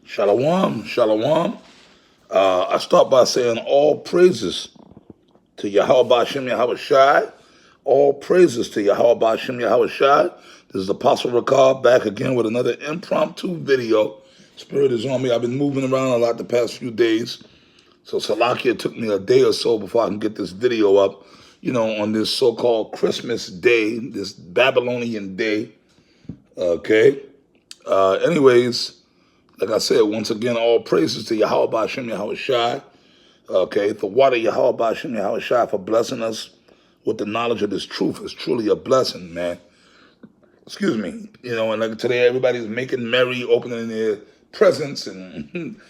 Shalom, shalom. I start by saying all praises to Yahweh Ba'Shem Yahweh Shai. All praises to Yahweh Ba'Shem Yahweh Shai. This is Apostle Ricard back again with another impromptu video. Spirit is on me. I've been moving around a lot the past few days. So Salakia took me a day or so before I can get this video up, on this so-called Christmas day, this Babylonian day. Okay. Anyways, like I said, once again, all praises to Yahweh Ba'Shem Yahweh Shai. Okay, the water Yahweh Ba'Shem Yahweh Shai for blessing us with the knowledge of this truth is truly a blessing, man. Excuse me. And like today, everybody's making merry, opening their presents, and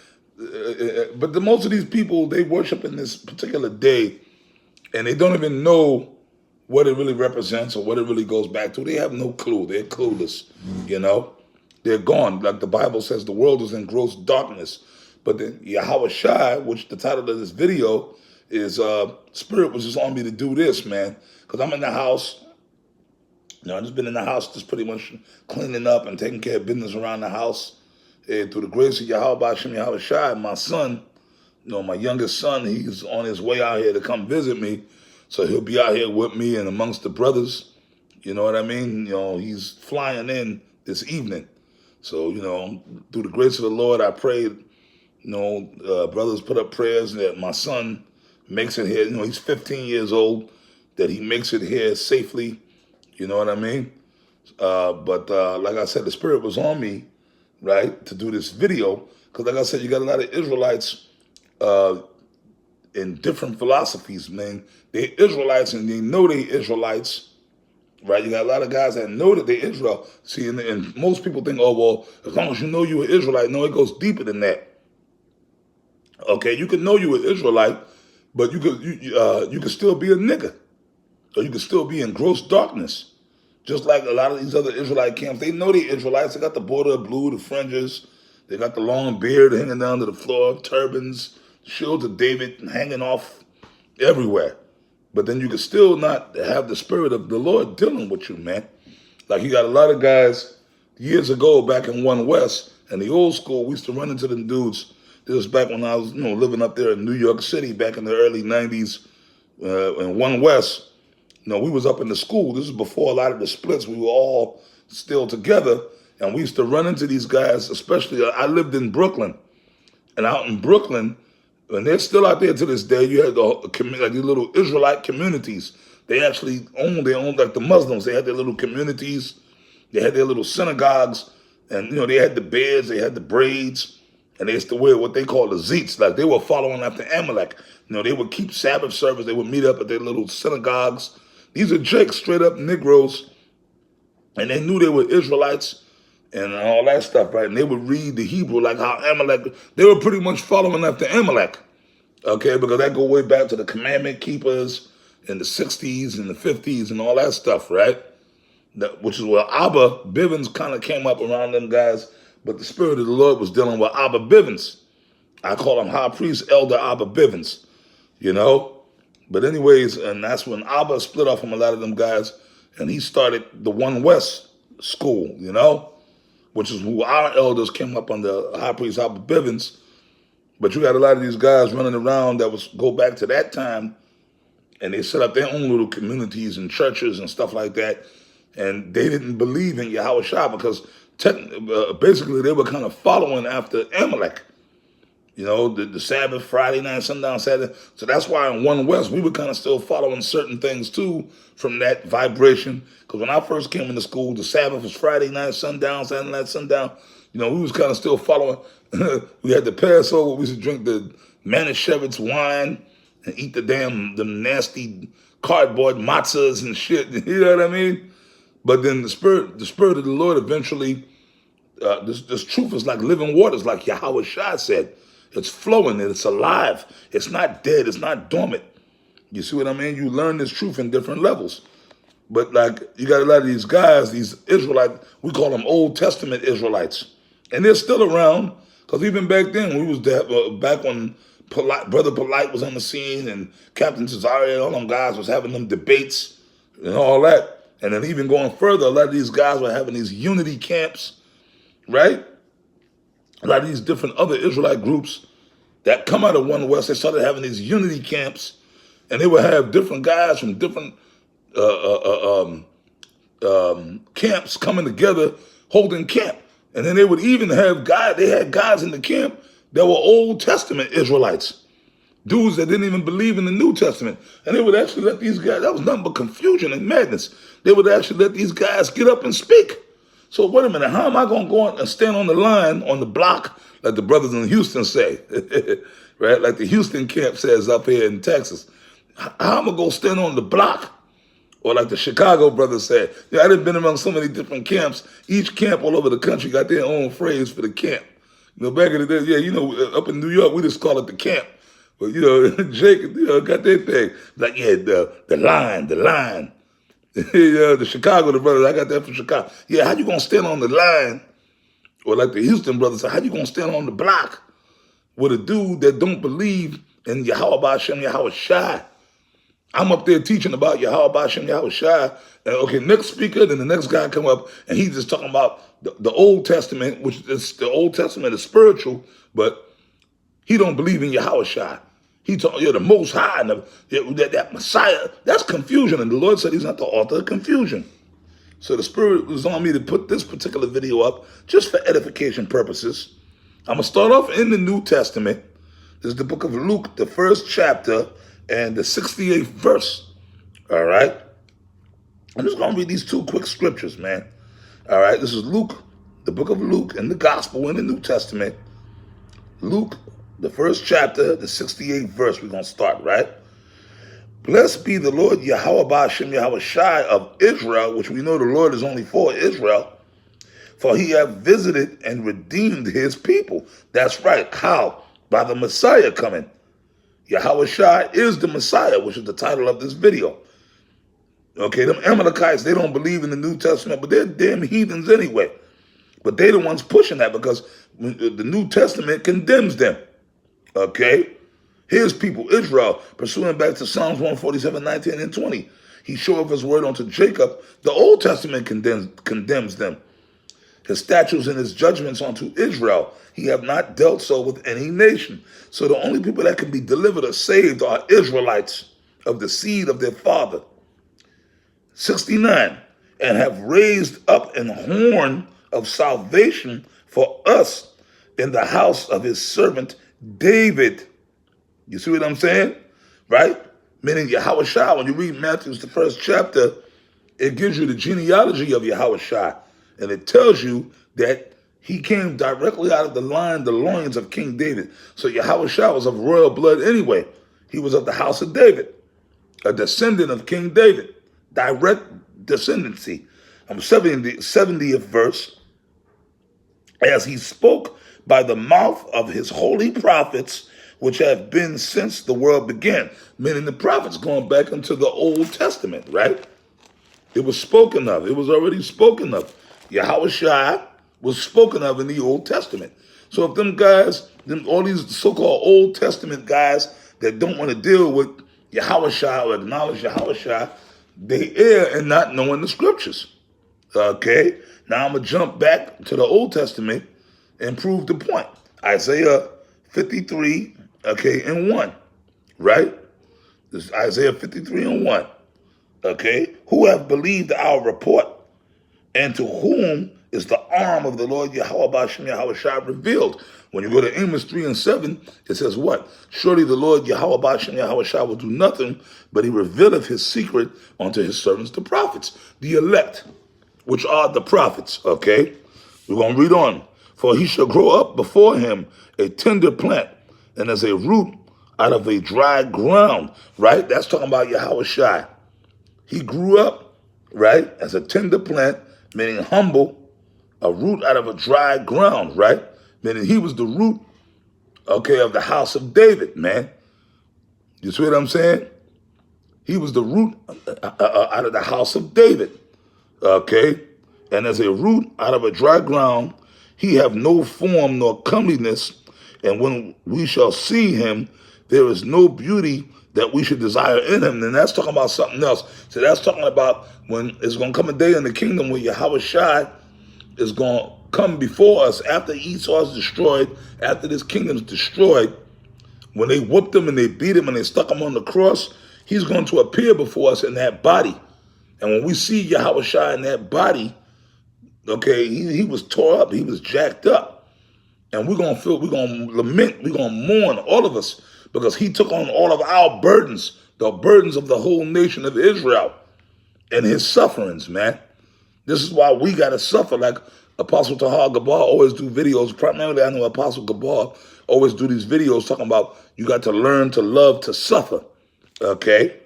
but most of these people, they worship in this particular day, and they don't even know what it really represents or what it really goes back to. They have no clue. They're clueless, They're gone. Like the Bible says, the world is in gross darkness. But then Yahweh Shai, which the title of this video is, Spirit was just on me to do this, man. Because I'm in the house. I've just been in the house just pretty much cleaning up and taking care of business around the house. And through the grace of Yahweh Ba'Shem Yahweh Shai, my son, my youngest son, he's on his way out here to come visit me. So he'll be out here with me and amongst the brothers. You know what I mean? He's flying in this evening. So, through the grace of the Lord, I prayed, brothers put up prayers that my son makes it here. He's 15 years old, that he makes it here safely. You know what I mean? But like I said, the Spirit was on me, right, to do this video. Because like I said, you got a lot of Israelites in different philosophies, man. They're Israelites and they know they're Israelites. Right, you got a lot of guys that know that they're Israel. See, and most people think, oh, well, as long as you know you're an Israelite. No, it goes deeper than that. Okay, you can know you're an Israelite, but you could still be a nigga. Or you could still be in gross darkness. Just like a lot of these other Israelite camps, they know they're Israelites. They got the border of blue, the fringes. They got the long beard hanging down to the floor, turbans, shields of David hanging off everywhere. But then you can still not have the Spirit of the Lord dealing with you, man. Like you got a lot of guys years ago back in One West, and the old school, we used to run into them dudes. This was back when I was, living up there in New York City back in the early 90s in One West. We was up in the school. This is before a lot of the splits. We were all still together, and we used to run into these guys, especially, I lived in Brooklyn. And out in Brooklyn, and they're still out there to this day. You had like these little Israelite communities. They actually owned like the Muslims. They had their little communities. They had their little synagogues. And, they had the beards. They had the braids. And they used to wear what they call the zeets. Like they were following after Amalek. They would keep Sabbath service. They would meet up at their little synagogues. These are Jakes, straight up Negroes. And they knew they were Israelites and all that stuff, right? And they would read the Hebrew like how Amalek, they were pretty much following after Amalek, okay? Because that go way back to the commandment keepers in the 60s and the 50s and all that stuff, right? Which is where Abba Bivens kind of came up around them guys, but the Spirit of the Lord was dealing with Abba Bivens. I call him High Priest Elder Abba Bivens, But anyways, and that's when Abba split off from a lot of them guys, and he started the One West school, which is who our elders came up under High Priest Abba Bivens. But you got a lot of these guys running around that was go back to that time, and they set up their own little communities and churches and stuff like that, and they didn't believe in Yahweh Shai because basically they were kind of following after Amalek. The Sabbath, Friday night, sundown, Saturday. So that's why in One West, we were kind of still following certain things too from that vibration. Because when I first came into school, the Sabbath was Friday night, sundown, Saturday night, sundown. We was kind of still following. We had the Passover. We used to drink the Manischewitz wine and eat the nasty cardboard matzahs and shit. You know what I mean? But then the Spirit of the Lord eventually, this truth is like living waters, like Yahweh Shai said. It's flowing, it's alive. It's not dead, it's not dormant. You see what I mean? You learn this truth in different levels. But like, you got a lot of these guys, these Israelites, we call them Old Testament Israelites. And they're still around, because even back then, we was back when Brother Polite was on the scene and Captain Cesario, all them guys was having them debates and all that. And then even going further, a lot of these guys were having these unity camps right? A lot of these different other Israelite groups that come out of One West, they started having these unity camps, and they would have different guys from different camps coming together, holding camp. And then they would even have they had guys in the camp that were Old Testament Israelites, dudes that didn't even believe in the New Testament. And they would actually let these guys, that was nothing but confusion and madness. They would actually let these guys get up and speak. So wait a minute, how am I going to go and stand on the line, on the block, like the brothers in Houston say, right? Like the Houston camp says up here in Texas. How am I going to stand on the block? Or like the Chicago brothers said. Yeah, I done been among so many different camps. Each camp all over the country got their own phrase for the camp. You know, back in the day, yeah, you know, up in New York, we just call it the camp. But, you know, Jake, you know, got their thing. Like, yeah, the line. Yeah, the Chicago, the brothers, I got that from Chicago. Yeah, how you going to stand on the line? Or like the Houston brothers said, how you going to stand on the block with a dude that don't believe in Yahweh Hashem, Yahweh Shai? I'm up there teaching about Yahweh Hashem, Yahweh Shai. And okay, next speaker, then the next guy come up, and he's just talking about the Old Testament, which is the Old Testament is spiritual, but he don't believe in Yahweh Shai. He talking, you're the Most High, and that Messiah. That's confusion, and the Lord said he's not the author of confusion. So the Spirit was on me to put this particular video up just for edification purposes. I'm going to start off in the New Testament. This is the book of Luke, the 1st chapter, and the 68th verse. All right? I'm just going to read these two quick scriptures, man. All right? This is Luke, the book of Luke, in the Gospel in the New Testament. Luke, the 1st chapter, the 68th verse. We're going to start, right? Blessed be the Lord Yahweh Hashem Yahweh Shai of Israel, which we know the Lord is only for Israel, for he hath visited and redeemed his people. That's right. How? By the Messiah coming. Yahweh Shai is the Messiah, which is the title of this video. Okay, them Amalekites, they don't believe in the New Testament, but they're damn heathens anyway. But they're the ones pushing that because the New Testament condemns them. Okay? His people, Israel, pursuing back to Psalms 147, 19 and 20. He showeth his word unto Jacob. The Old Testament condemns them. His statutes and his judgments unto Israel. He have not dealt so with any nation. So the only people that can be delivered or saved are Israelites of the seed of their father. 69, and have raised up an horn of salvation for us in the house of his servant David. You see what I'm saying? Right? Meaning Yahweh Shai, when you read Matthew's, the 1st chapter, it gives you the genealogy of Yahweh Shai. And it tells you that he came directly out of the loins of King David. So Yahweh Shai was of royal blood anyway. He was of the house of David, a descendant of King David, direct descendancy. 70th verse. As he spoke by the mouth of his holy prophets, which have been since the world began. Meaning the prophets going back into the Old Testament, right? It was spoken of. It was already spoken of. Yahweh Shai was spoken of in the Old Testament. So if them guys, all these so-called Old Testament guys that don't want to deal with Yahweh Shai or acknowledge Yahweh Shai, they err in not knowing the scriptures. Okay? Now I'm going to jump back to the Old Testament and prove the point. Isaiah 53, okay, and 1, right? This is Isaiah 53 and 1, okay? Who have believed our report, and to whom is the arm of the Lord Yahweh Hashem Yahweh Shai revealed? When you go to Amos 3 and 7, it says what? Surely the Lord Yahweh Hashem Yahweh Shai will do nothing, but he revealeth his secret unto his servants, the prophets, the elect, which are the prophets, okay? We're going to read on. For he shall grow up before him a tender plant, and as a root out of a dry ground, right? That's talking about Yahweh Shai. He grew up, right, as a tender plant, meaning humble, a root out of a dry ground, right? Meaning he was the root, okay, of the house of David, man. You see what I'm saying? He was the root out of the house of David, okay? And as a root out of a dry ground, he have no form nor comeliness, and when we shall see him, there is no beauty that we should desire in him. And that's talking about something else. So that's talking about when it's going to come a day in the kingdom where Yahweh Shai is going to come before us after Esau's destroyed, after this kingdom's destroyed, when they whooped him and they beat him and they stuck him on the cross, he's going to appear before us in that body. And when we see Yahushua in that body, okay, he was tore up, he was jacked up. And we're going to lament, we're going to mourn, all of us, because he took on all of our burdens, the burdens of the whole nation of Israel and his sufferings, man. This is why we got to suffer. Like Apostle Tahar Gabar always do videos. Primarily, I know Apostle Gabar always do these videos talking about you got to learn to love to suffer, okay?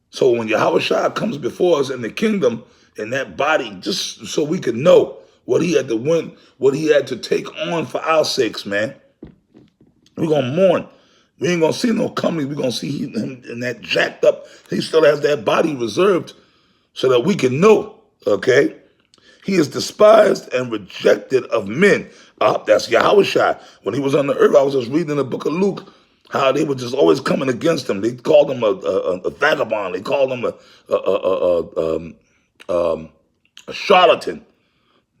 So when Yahushua comes before us in the kingdom, in that body, just so we can know what he had to win, what he had to take on for our sakes, man. We're going to mourn. We ain't going to see no coming. We're going to see him in that jacked up. He still has that body reserved so that we can know, okay? He is despised and rejected of men. That's Yahushua. When he was on the earth, I was just reading the book of Luke, how they were just always coming against him. They called him a vagabond. They called him a charlatan.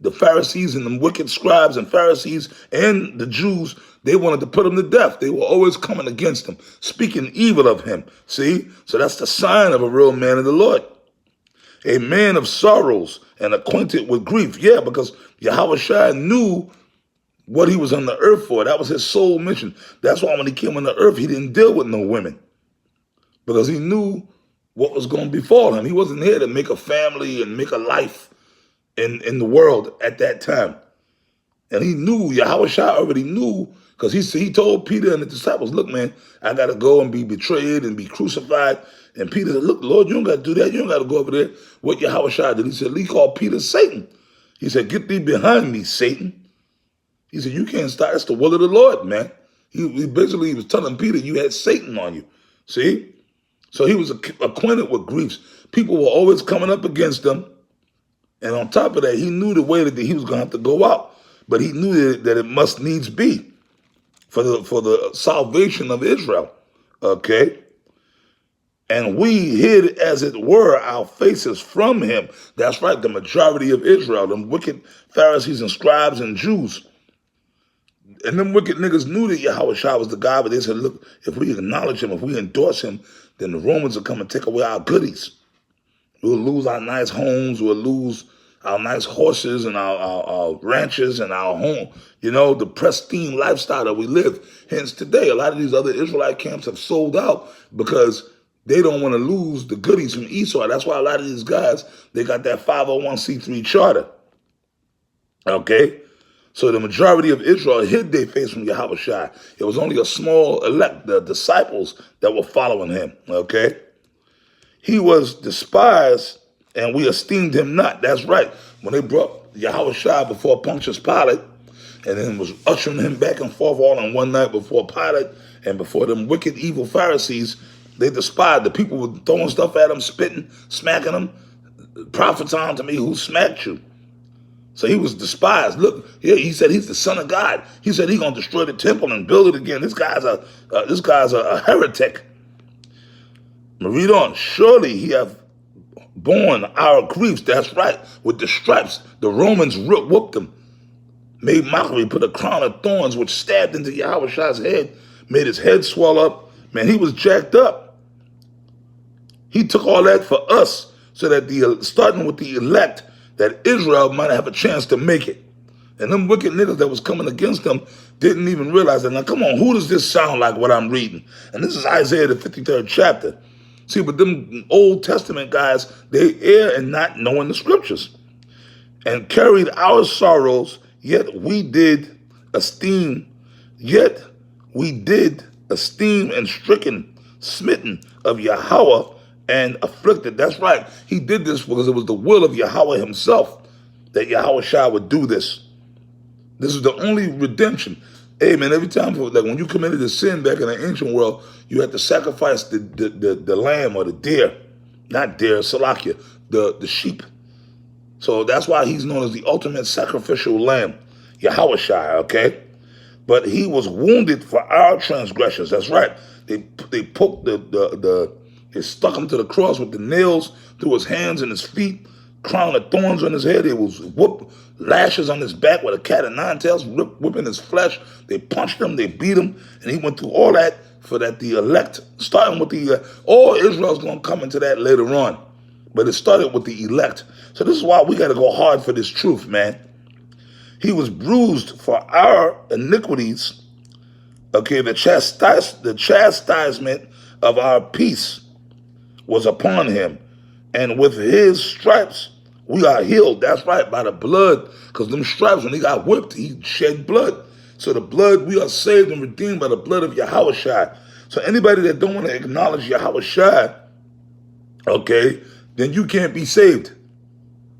The Pharisees and the wicked scribes and Pharisees and the Jews, they wanted to put him to death. They were always coming against him, speaking evil of him. See? So that's the sign of a real man of the Lord. A man of sorrows and acquainted with grief. Yeah, because Yahushua knew what he was on the earth for. That was his sole mission. That's why when he came on the earth, he didn't deal with no women, because he knew what was going to befall him. He wasn't here to make a family and make a life in the world at that time. And he knew, Yahushua already knew, because he told Peter and the disciples, look, man, I got to go and be betrayed and be crucified. And Peter said, look, Lord, you don't got to do that. You don't got to go over there. What Yahushua did, he said, he called Peter Satan. He said, get thee behind me, Satan. He said, you can't stop. That's the will of the Lord, man. He basically was telling Peter, you had Satan on you. See? So he was acquainted with griefs. People were always coming up against him. And on top of that, he knew the way that he was going to have to go out. But he knew that it must needs be for the salvation of Israel. Okay? And we hid, as it were, our faces from him. That's right, the majority of Israel, them wicked Pharisees and scribes and Jews. And them wicked niggas knew that Yahushua was the God, but they said, look, if we acknowledge him, if we endorse him, then the Romans will come and take away our goodies. We'll lose our nice homes, we'll lose our nice horses and our ranches and our home, the pristine lifestyle that we live. Hence today, a lot of these other Israelite camps have sold out because they don't want to lose the goodies from Esau. That's why a lot of these guys, they got that 501c3 charter. Okay? So the majority of Israel hid their face from Yahushua. It was only a small elect, the disciples, that were following him. Okay? He was despised, and we esteemed him not. That's right. When they brought Yahushua before Pontius Pilate, and then was ushering him back and forth all in one night before Pilate and before them wicked, evil Pharisees, they despised. The people were throwing stuff at him, spitting, smacking him. Prophets unto me, who smacked you? So he was despised. Look, he said he's the son of God. He said he's going to destroy the temple and build it again. This guy's a heretic. Read on. Surely he hath borne our griefs. That's right. With the stripes, the Romans whooped him, made mockery, put a crown of thorns, which stabbed into Yahushua's head, made his head swell up. Man, he was jacked up. He took all that for us, so that starting with the elect, that Israel might have a chance to make it. And them wicked niggas that was coming against them didn't even realize that. Now, come on, who does this sound like what I'm reading? And this is Isaiah, the 53rd chapter. See, but them Old Testament guys, they err in not knowing the scriptures. And carried our sorrows, yet we did esteem and stricken, smitten of Yahweh, and afflicted. That's right. He did this because it was the will of Yahweh himself that Yahushua would do this. This is the only redemption. Hey, man, every time, like when you committed a sin back in the ancient world, you had to sacrifice the lamb or the deer. Not deer, Salakia, the sheep. So that's why he's known as the ultimate sacrificial lamb, Yahushua, okay? But he was wounded for our transgressions. That's right. They poked they stuck him to the cross with the nails through his hands and his feet, crown of thorns on his head. They was whoop lashes on his back with a cat of nine tails, whipping his flesh. They punched him, they beat him, and he went through all that for that the elect, starting with the, all Israel's going to come into that later on. But it started with the elect. So this is why we got to go hard for this truth, man. He was bruised for our iniquities. Okay, the chastisement of our peace was upon him. And with his stripes, we are healed. That's right, by the blood. Because them stripes, when he got whipped, he shed blood. So the blood, we are saved and redeemed by the blood of Yahushua. So anybody that don't want to acknowledge Yahushua, okay, then you can't be saved.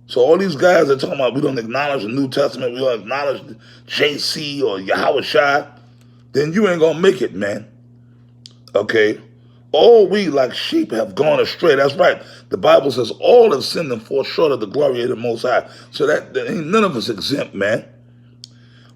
So all these guys that are talking about we don't acknowledge the New Testament, we don't acknowledge JC or Yahushua, then you ain't going to make it, man. Okay? All we like sheep have gone astray. That's right. The Bible says all have sinned and fall short of the glory of the Most High. So that ain't none of us exempt, man.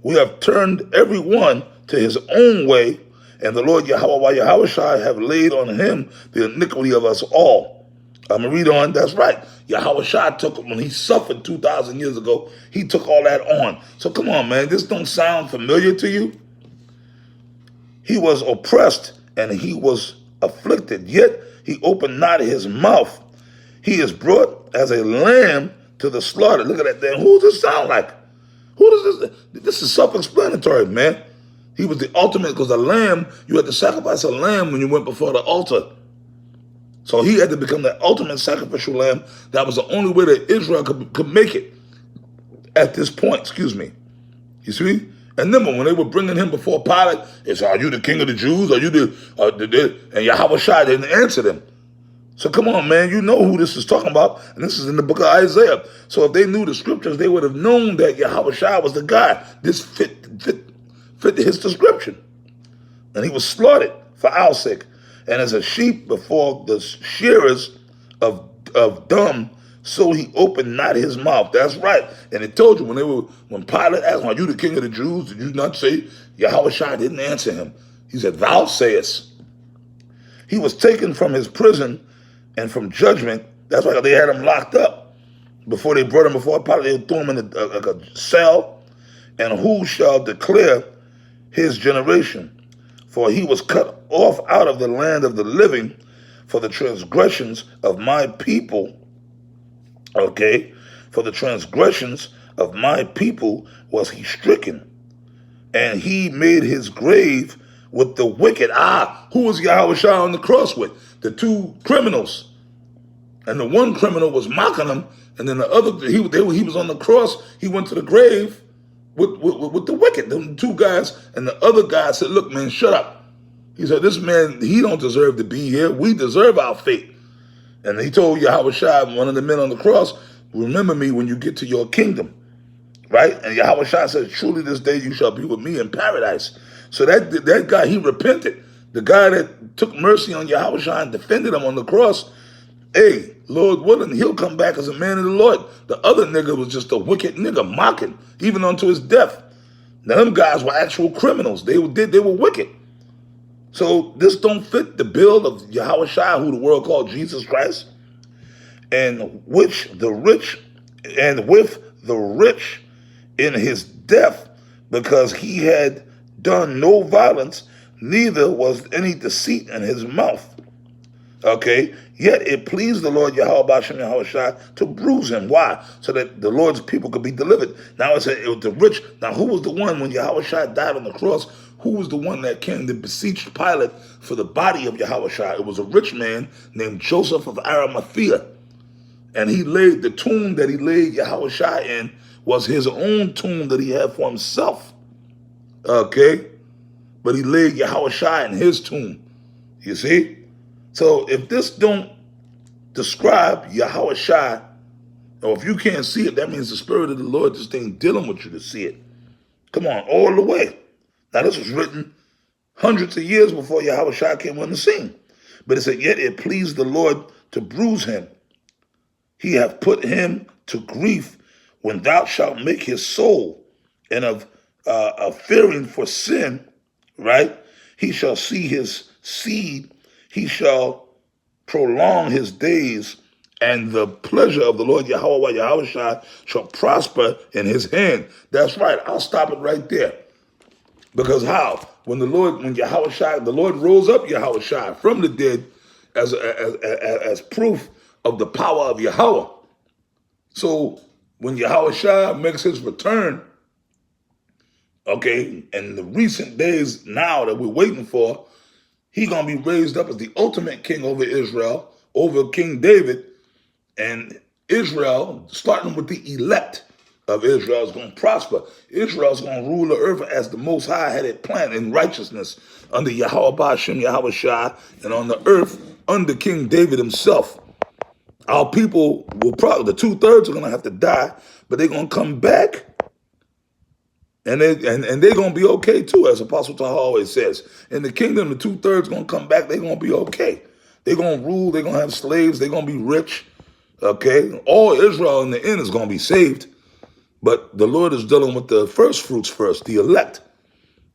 We have turned every one to his own way, and the Lord Yahushua have laid on him the iniquity of us all. I'm going to read on. That's right. Yahushua took, when he suffered 2,000 years ago, he took all that on. So come on, man. This don't sound familiar to you? He was oppressed and he was afflicted, yet he opened not his mouth. He is brought as a lamb to the slaughter. Look at that thing. Who does this sound like? Who does this? This is self-explanatory, man. He was the ultimate, because a lamb, you had to sacrifice a lamb when you went before the altar. So he had to become the ultimate sacrificial lamb. That was the only way that Israel could make it at this point, excuse me. You see? And then when they were bringing him before Pilate, they said, are you the king of the Jews? Are you and Yahushua didn't answer them. So come on, man, you know who this is talking about, and this is in the book of Isaiah. So if they knew the scriptures, they would have known that Yahushua was the guy. This fit his description. And he was slaughtered for our sake. And as a sheep before the shearers of dumb, so he opened not his mouth. That's right. And it told you when Pilate asked him, are you the king of the Jews? Did you not say? Yahushua didn't answer him. He said, thou sayest. He was taken from his prison and from judgment. That's why they had him locked up. Before they brought him before Pilate, they threw him in a cell. And who shall declare his generation? For he was cut off out of the land of the living for the transgressions of my people. Okay? For the transgressions of my people was he stricken. And he made his grave with the wicked. Who was Yahushua on the cross with? The two criminals. And the one criminal was mocking him, and then the other, he was on the cross, he went to the grave with the wicked, the two guys, and the other guy said, look, man, shut up. He said, this man, he don't deserve to be here. We deserve our fate. And he told Yahushua, one of the men on the cross, remember me when you get to your kingdom. Right? And Yahushua said, truly this day you shall be with me in paradise. So that guy, he repented. The guy that took mercy on Yahushua and defended him on the cross, hey, Lord willing, he'll come back as a man of the Lord. The other nigga was just a wicked nigga, mocking, even unto his death. Now, them guys were actual criminals. They were wicked. So this don't fit the bill of Yahushua, who the world called Jesus Christ, and with the rich in his death, because he had done no violence, neither was any deceit in his mouth. Okay, yet it pleased the Lord Yahushua to bruise him. Why? So that the Lord's people could be delivered. Now it was the rich. Now who was the one when Yahushua died on the cross? Who was the one that came to beseech Pilate for the body of Yahushua? It was a rich man named Joseph of Arimathea. And he laid the tomb that he laid Yahushua in was his own tomb that he had for himself. Okay? But he laid Yahushua in his tomb. You see? So if this don't describe Yahushua, or if you can't see it, that means the Spirit of the Lord just ain't dealing with you to see it. Come on, all the way. Now this was written hundreds of years before Yahushua came on the scene. But it said, yet it pleased the Lord to bruise him. He hath put him to grief when thou shalt make his soul, and of fearing for sin, right? He shall see his seed. He shall prolong his days, And the pleasure of the Lord Yahweh Yahushua shall prosper in his hand. That's right. I'll stop it right there. Because how? When the Lord rose up Yahushua from the dead as proof of the power of Yahweh. So when Yahushua makes his return, okay, in the recent days now that we're waiting for, he's going to be raised up as the ultimate king over Israel, over King David. And Israel, starting with the elect of Israel, is going to prosper. Israel is going to rule the earth as the Most High had it planned in righteousness under Yahweh Ba'ashem Yahushua, and on the earth under King David himself. Our people will probably, the 2/3 are going to have to die, but they're going to come back. And they're going to be okay too, as Apostle Taha always says. In the kingdom, the 2/3 going to come back, they're going to be okay. They're going to rule, they're going to have slaves, they're going to be rich. Okay, all Israel in the end is going to be saved, but the Lord is dealing with the first fruits first, the elect,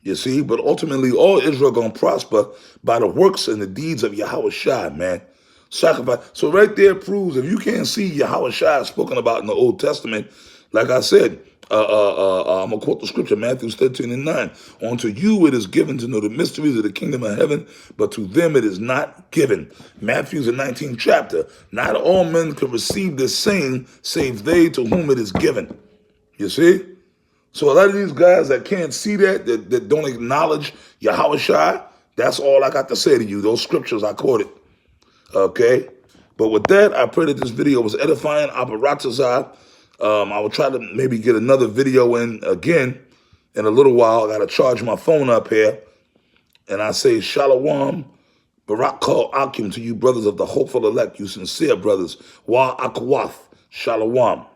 you see. But ultimately, all Israel going to prosper by the works and the deeds of Yahushua, man. Sacrifice. So right there proves, if you can't see Yahushua spoken about in the Old Testament, like I said, I'm going to quote the scripture, Matthew 13:9. Unto you it is given to know the mysteries of the kingdom of heaven, but to them it is not given. Matthew's the 19th chapter. Not all men can receive this saying, save they to whom it is given. You see? So a lot of these guys that can't see that don't acknowledge Yahushua, that's all I got to say to you. Those scriptures I quoted. Okay? But with that, I pray that this video was edifying. Aparatazah. I will try to maybe get another video in again in a little while. I got to charge my phone up here. And I say Shalom, Barak Kal Akim to you brothers of the hopeful elect, you sincere brothers. Wa Akwath, Shalom.